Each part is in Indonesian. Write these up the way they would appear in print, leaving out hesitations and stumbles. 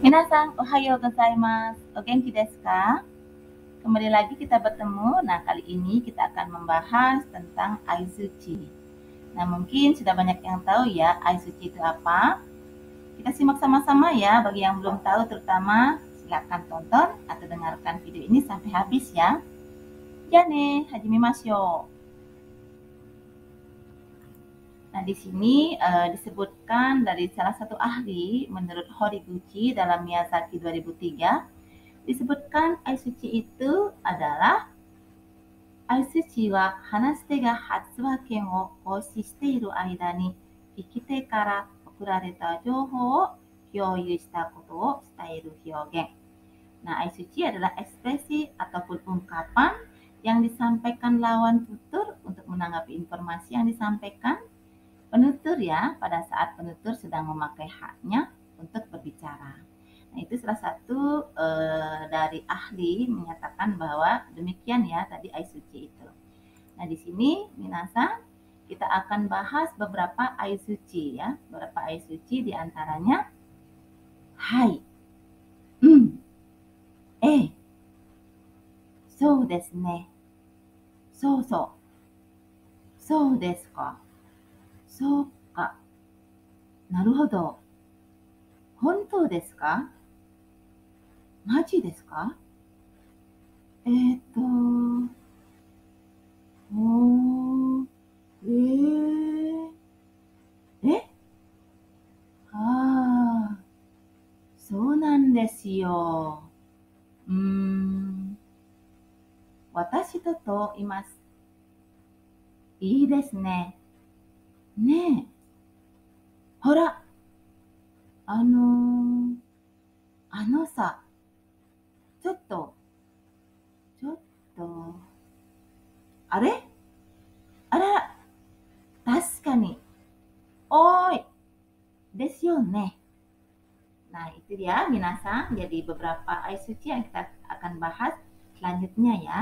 Minasan, ohayo gozaimasu. O genki desu ka? Kembali lagi kita bertemu. Nah, kali ini kita akan membahas tentang Aizuchi. Nah, mungkin sudah banyak yang tahu ya, Aizuchi itu apa. Kita simak sama-sama ya, bagi yang belum tahu terutama silakan tonton atau dengarkan video ini sampai habis ya. Jane, hajimemashou. Nah, di sini disebutkan dari salah satu ahli menurut Horiguchi dalam Miyazaki 2003, disebutkan Aizuchi itu adalah Aizuchi wa hanashite ga hatsuwaken o hoshi shite iru aida ni ikite kara okurareta jouhou o kyouyu shita koto o shitaeru hyogen. Nah, Aizuchi adalah ekspresi ataupun ungkapan yang disampaikan lawan tutur untuk menanggapi informasi yang disampaikan penutur ya, pada saat penutur sedang memakai haknya untuk berbicara. Nah, itu salah satu dari ahli menyatakan bahwa demikian ya tadi Aizuchi itu. Nah, di sini minasan kita akan bahas beberapa Aizuchi ya, beberapa Aizuchi diantaranya hai,そうですね、そうそう、そうですか、そうか、なるほど、本当ですか、マジですか、えーっと、おー、えああ、そうなんですよ。私と言います。いいですね。ねえ、ほら、あのーあのさ、ちょっと、ちょっと、あれあら、確かに、おーい、ですよね。Nah, itu dia minasan. Jadi beberapa Aizuchi yang kita akan bahas selanjutnya ya.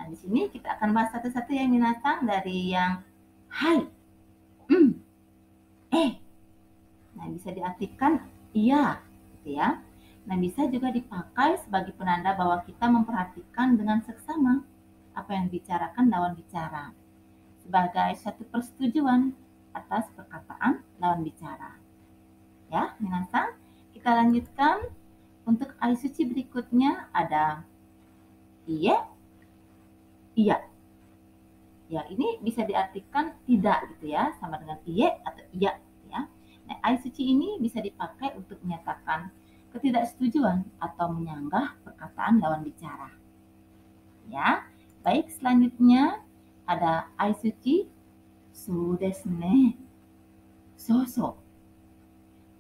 Nah, di sini kita akan bahas satu-satu ya minasan dari yang hai, Nah, bisa diartikan iya, gitu ya. Nah, bisa juga dipakai sebagai penanda bahwa kita memperhatikan dengan seksama apa yang dibicarakan lawan bicara sebagai satu persetujuan atas perkataan lawan bicara. Ya, minasan, kita lanjutkan untuk Aizuchi berikutnya ada iye, iya. Ya, ini bisa diartikan tidak gitu ya, sama dengan iye atau iya ya. Nah, Aizuchi ini bisa dipakai untuk menyatakan ketidaksetujuan atau menyanggah perkataan lawan bicara. Ya, baik selanjutnya ada Aizuchiそうですね。そうそう。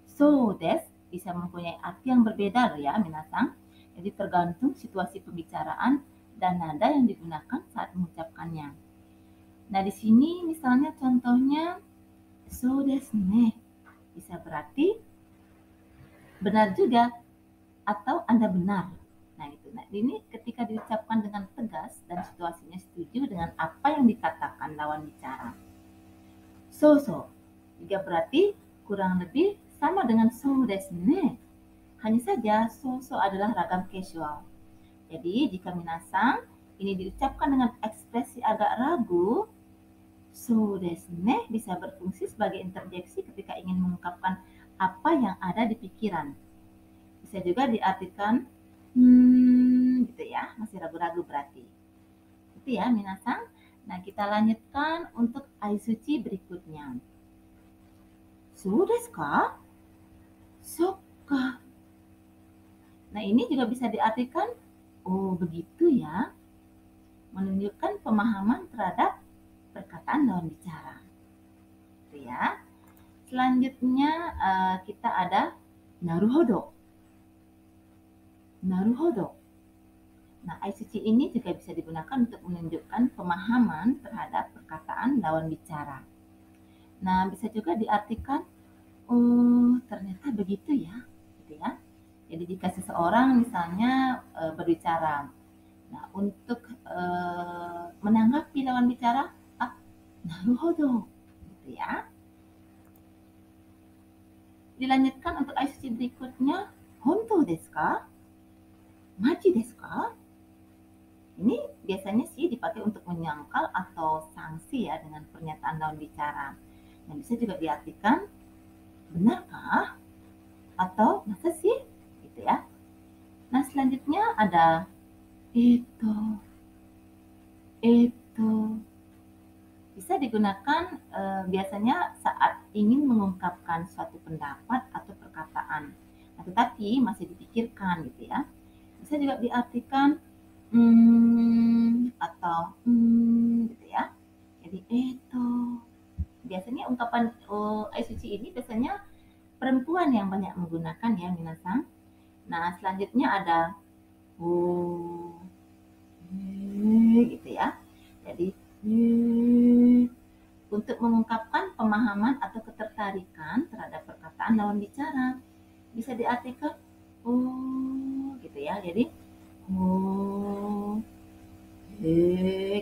そうですbisa mempunyai arti yang berbeda loh ya, minasan. Jadi tergantung situasi pembicaraan dan nada yang digunakan saat mengucapkannya. Nah, di sini misalnya contohnya so desu ne bisa berarti benar juga atau Anda benar. Nah, itu. Nah, ini ketika diucapkan dengan tegas dan situasinya setuju dengan apa yang dikatakan lawan bicara. So juga berarti kurang lebih sama dengan so desu ne. Hanya saja so adalah ragam casual. Jadi, jika minasan ini diucapkan dengan ekspresi agak ragu, so desu ne bisa berfungsi sebagai interjeksi ketika ingin mengungkapkan apa yang ada di pikiran. Bisa juga diartikan gitu ya, masih ragu-ragu berarti. Itu ya minasan. Nah, kita lanjutkan untuk Aizuchi berikutnya. So desu ka? Sokka. Nah, ini juga bisa diartikan oh begitu ya, menunjukkan pemahaman terhadap perkataan lawan bicara. Gitu ya. Selanjutnya kita ada naruhodo. Naruhodo. Nah, Aizuchi ini juga bisa digunakan untuk menunjukkan pemahaman terhadap perkataan lawan bicara. Nah, bisa juga diartikan oh ternyata begitu ya, gitu ya. Jadi jika seseorang misalnya berbicara, nah untuk menanggapi lawan bicara, naruhodo, gitu ya. dilanjutkan untuk aisuchi berikutnya. Hontou desu ka? Machi desu ka? Ini biasanya sih dipakai untuk menyangkal atau sanksi ya dengan pernyataan lawan bicara. Nah, bisa juga diartikan benarkah? Atau masa sih? Gitu ya. Nah, selanjutnya ada itu. Bisa digunakan biasanya saat ingin mengungkapkan suatu pendapat atau perkataan. Nah, tetapi masih dipikirkan gitu ya. Bisa juga diartikan atau gitu ya. Jadi itu. Biasanya ungkapan aisuchi ini biasanya perempuan yang banyak menggunakan ya minasan. Nah, selanjutnya ada gitu ya. Jadi untuk mengungkapkan pemahaman atau ketertarikan terhadap perkataan lawan bicara. Bisa diartikan gitu ya. Jadi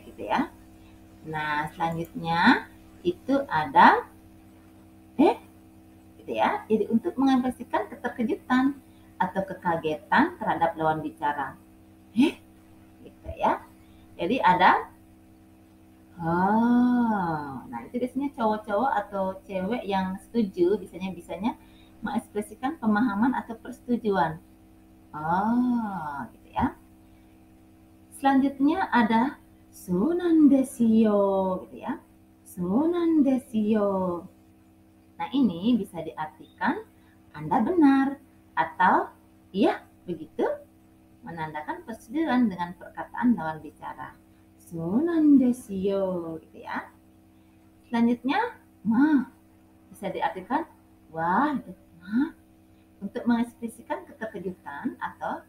gitu ya. Nah, selanjutnya itu ada gitu ya. Jadi untuk mengekspresikan keterkejutan atau kekagetan terhadap lawan bicara. Gitu ya. Jadi ada nah itu biasanya cowok-cowok atau cewek yang setuju bisanya mengekspresikan pemahaman atau persetujuan. Gitu ya. Selanjutnya ada sonan desu yo, gitu ya. Sonan desu yo. Nah, ini bisa diartikan Anda benar atau iya begitu, menandakan persetujuan dengan perkataan lawan bicara. Sonan desu yo, gitu ya. Selanjutnya, bisa diartikan wah, untuk mengekspresikan keterkejutan atau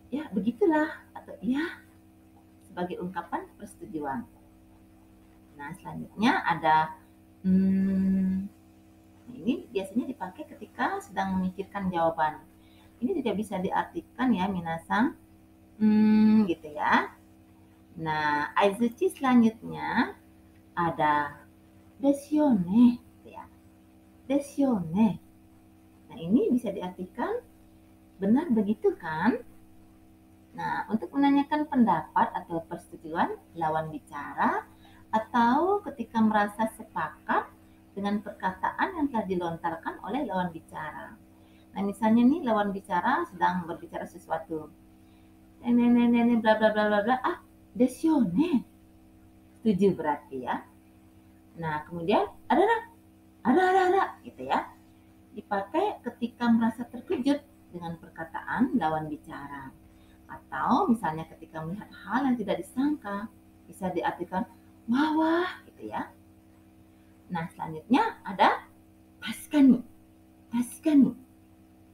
ya begitulah atau ya sebagai ungkapan persetujuan. Nah, selanjutnya ada ini biasanya dipakai ketika sedang memikirkan jawaban. Ini juga bisa diartikan ya minasan gitu ya. Nah, aisuchi selanjutnya ada desu ne, gitu ya. Desu ne. Nah, ini bisa diartikan benar begitu kan? Nah, untuk menanyakan pendapat atau persetujuan lawan bicara atau ketika merasa sepakat dengan perkataan yang telah dilontarkan oleh lawan bicara. Nah, misalnya nih lawan bicara sedang berbicara sesuatu. Bla bla bla bla bla. Desu ne. Setuju berarti ya. Nah, kemudian ada gitu ya. Dipakai ketika merasa terkejut dengan perkataan lawan bicara. Atau misalnya ketika melihat hal yang tidak disangka, bisa diartikan wah gitu ya. Nah, selanjutnya ada taskani. Taskani.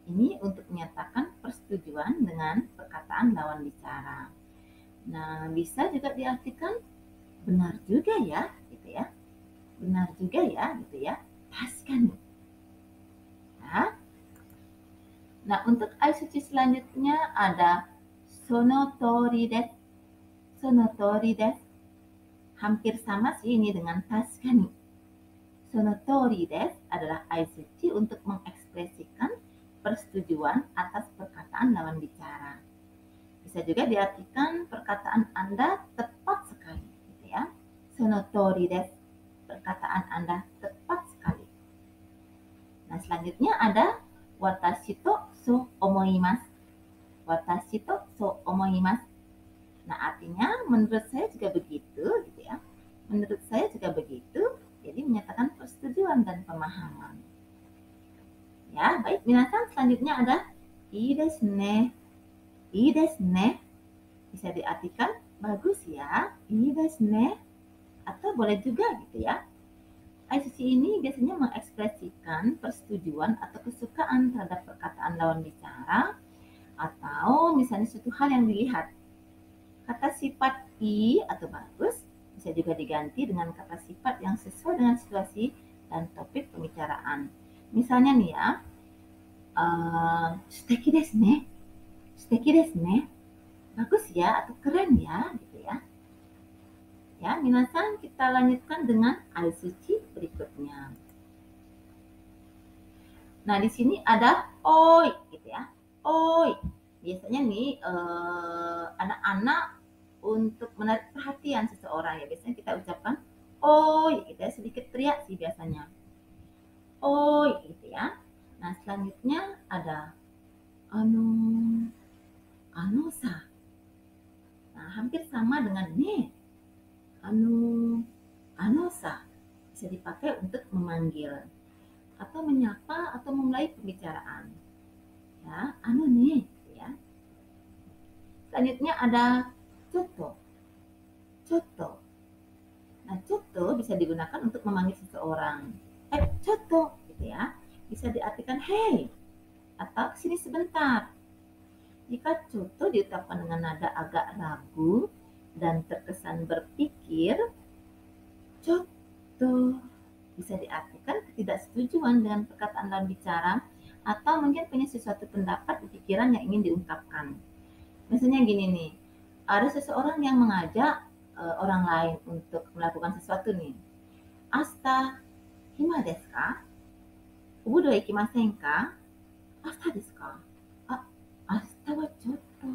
Ini untuk menyatakan persetujuan dengan perkataan lawan bicara. Nah, bisa juga diartikan benar juga ya, gitu ya. Benar juga ya, gitu ya. Taskani. Nah, untuk aisuchi selanjutnya ada sonotori desu. Sonotori desu. Hampir sama sih ini dengan taskani. Sonotori desu adalah aisuchi untuk mengekspresikan persetujuan atas perkataan lawan bicara. Bisa juga diartikan perkataan Anda tepat sekali, gitu ya. Sonotori desu. Perkataan Anda tepat sekali. Nah, selanjutnya ada watashi to so omoimasu. Watashi to so omoimasu. Nah, artinya menurut saya juga begitu, gitu ya. Menurut saya juga begitu, jadi menyatakan persetujuan dan pemahaman. Ya, baik. Minasan selanjutnya ada ii desu ne. Ii desu ne. Bisa diartikan bagus ya. Ii desu ne. Atau boleh juga gitu ya. Aisuchi ini biasanya mengekspresikan persetujuan atau kesukaan terhadap perkataan lawan bicara atau misalnya suatu hal yang dilihat. Kata sifat i atau bagus bisa juga diganti dengan kata sifat yang sesuai dengan situasi dan topik pembicaraan. Misalnya nih ya, suteki desu ne. Suteki desu ne. Bagus ya atau keren ya gitu ya. Ya, minasan kita lanjutkan dengan aisuchi berikutnya. Nah, di sini ada oi gitu ya. Oi. Biasanya nih anak-anak untuk menarik perhatian seseorang ya biasanya kita ucapkan oi gitu ya, sedikit teriak sih biasanya. Oi gitu ya. Nah, selanjutnya ada anu anusa. Nah, hampir sama dengan ne. Anu anusa bisa dipakai untuk memanggil atau menyapa atau memulai pembicaraan. Ya, anu nih gitu ya. Selanjutnya ada coto. Coto. Nah, coto bisa digunakan untuk memanggil seseorang. Coto gitu ya. Bisa diartikan hey atau sini sebentar. Jika coto diucapkan dengan nada agak ragu dan terkesan berpikir, coto bisa diartikan ketidaksetujuan dengan perkataan lawan bicara atau mungkin punya sesuatu pendapat di pikiran yang ingin diungkapkan. Misalnya gini nih, ada seseorang yang mengajak orang lain untuk melakukan sesuatu nih. Asta, hima desu ka? Ubu do ikimasen ka? Asta desu ka? Ah, asta wa chotto.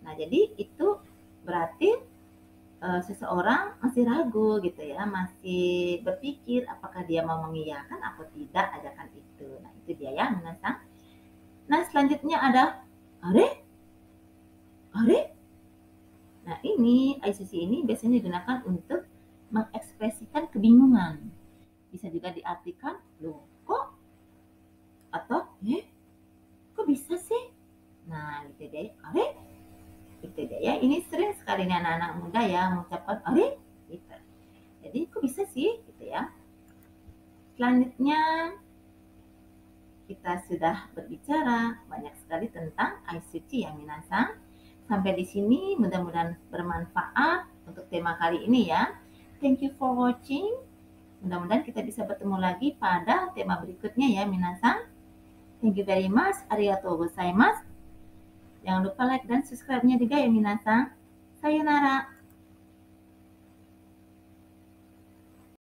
Nah, jadi itu berarti seseorang masih ragu gitu ya, masih berpikir apakah dia mau mengiyakan atau tidak ajakan itu. Nah, itu dia ya, minasan. Nah, selanjutnya ada are, are. Nah, ini ICC ini biasanya digunakan untuk mengekspresikan kebingungan. Bisa juga diartikan, loh kok? Atau, kok bisa sih? Nah, gitu deh. Are, gitu deh ya. Ini sering sekali nih anak-anak muda ya mengucapkan are, gitu. Jadi, kok bisa sih? Gitu ya. Selanjutnya, kita sudah berbicara banyak sekali tentang ICC ya minasang. Sampai di sini mudah-mudahan bermanfaat untuk tema kali ini ya. Thank you for watching. Mudah-mudahan kita bisa bertemu lagi pada tema berikutnya ya minasang. Thank you very much. Arigatou gozaimasu. Jangan lupa like dan subscribe-nya juga ya minasang. Sayonara.